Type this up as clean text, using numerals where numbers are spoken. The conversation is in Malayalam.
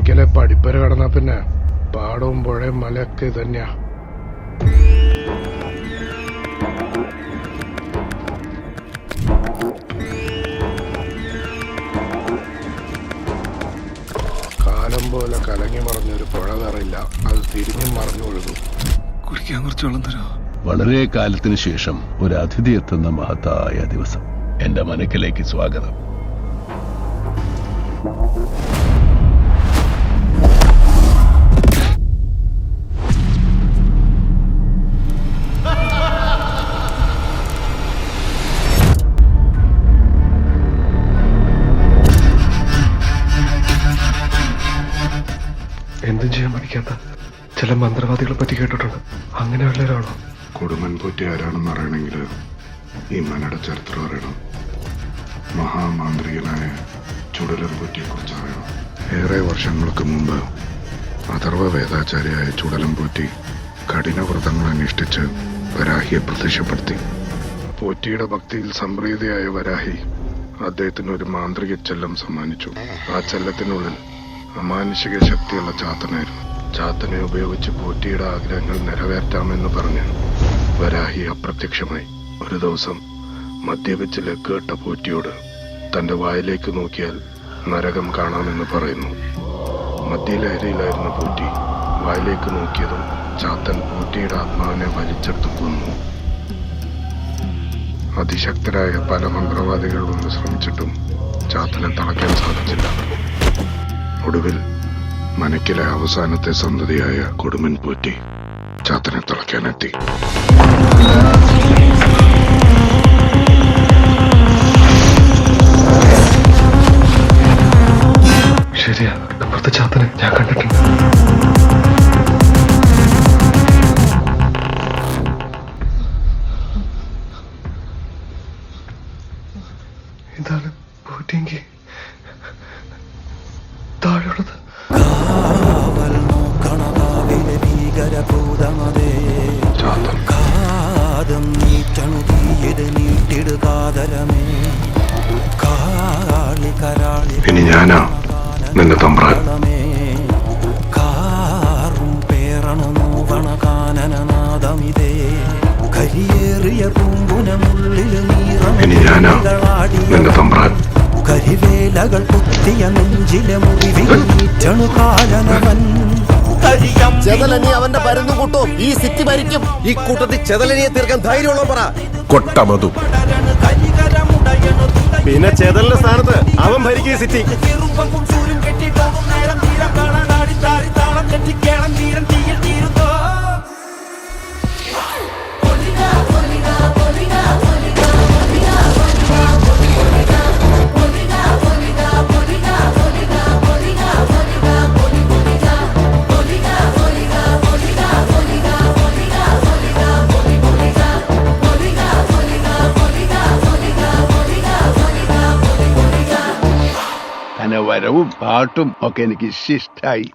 മനക്കിലെ പഠിപ്പര കടന്നാ പിന്നെ പാടവും പുഴയും മലയൊക്കെ തന്നെയാ. കാലം പോലെ കലങ്ങി മറഞ്ഞൊരു പുഴ കറില്ല, അത് തിരിഞ്ഞും മറഞ്ഞു ഒഴുകും. കുടിക്കാൻ കുറച്ച് വെള്ളം തരോ? വളരെ കാലത്തിന് ശേഷം ഒരു അതിഥി എത്തുന്ന മഹത്തായ ദിവസം. എന്റെ മനക്കിലേക്ക് സ്വാഗതം. എന്തും ചെയ്യാൻ പഠിക്കാത്ത ചില മന്ത്രവാദികളെ പറ്റി കേട്ടിട്ടുണ്ട്. അങ്ങനെ വല്ലവരാണോ? കൊടുമൻ പോറ്റി ആരാണെന്ന് അറിയണമെങ്കിൽ ഈ മനയുടെ ചരിത്രം അറിയണം. മഹാമാന്ത്രികനായ ചുടലൻ പോറ്റിയെ കുറിച്ച് അറിയണം. ഏറെ വർഷങ്ങൾക്ക് മുമ്പ് അഥർവ വേദാചാര്യായ ചുടലൻ പോറ്റി കഠിനവ്രതങ്ങൾ അനുഷ്ഠിച്ച് വരാഹിയെ പ്രത്യക്ഷപ്പെടുത്തി. പോറ്റിയുടെ ഭക്തിയിൽ സംപ്രീതയായ വരാഹി അദ്ദേഹത്തിന് ഒരു മാന്ത്രിക ചെല്ലം സമ്മാനിച്ചു. ആ ചെല്ലത്തിനുള്ളിൽ അമാനുഷിക ശക്തിയുള്ള ചാത്തനായിരുന്നു. ചാത്തനെ ഉപയോഗിച്ച് പോറ്റിയുടെ ആഗ്രഹങ്ങൾ നിറവേറ്റാമെന്ന് പറഞ്ഞ് വരാഹി അപ്രത്യക്ഷമായി. ഒരു ദിവസം മദ്യപിച്ച് ലക്കുകെട്ട പോറ്റിയോട് തന്റെ വായിലേക്ക് നോക്കിയാൽ നരകം കാണാമെന്ന് പറയുന്നു. മദ്യലഹരിയിലായിരുന്ന പോറ്റി വായിലേക്ക് നോക്കിയതും ചാത്തൻ പോറ്റിയുടെ ആത്മാവിനെ വലിച്ചെടുത്ത് കൊന്നു. അതിശക്തരായ പല മന്ത്രവാദികൾ വന്ന് ശ്രമിച്ചിട്ടും ചാത്തനെ തളയ്ക്കാൻ സാധിച്ചില്ല. ഒടുവിൽ മനക്കിലെ അവസാനത്തെ സന്തതിയായ കൊടുമൻ പോറ്റി ചാത്തനെ തളയ്ക്കാനെത്തി. ശരിയാ, അപ്പുറത്തെ ചാത്തനെ ഞാൻ കണ്ടിട്ടുണ്ട്. ഇതാണ് പോറ്റിയെങ്കിൽ താഴെയുള്ളത്. ഇനി ഞാനാ നിന്റെ തമ്പ്രാൻ. ഇനി ഞാനാ നിന്റെ തമ്പ്രാൻ. കരിവേലകൾ കുത്തിയ നെഞ്ചിലെ മുറിവിൽ കാലനവൻ. ചെതലനി അവന്റെ പരുന്നു കൂട്ടോ, ഈ സിറ്റി ഭരിക്കും. ഈ കൂട്ടത്തിൽ ചെതലനിയെ തീർക്കാൻ ധൈര്യമുള്ള പറ. കൊട്ടമതു പിന്നെ ചെതലിന്റെ സ്ഥാനത്ത് അവൻ ഭരിക്കും ഈ സിറ്റി. വരവും പാട്ടും ഒക്കെ എനിക്ക് ഇഷ്ടായി.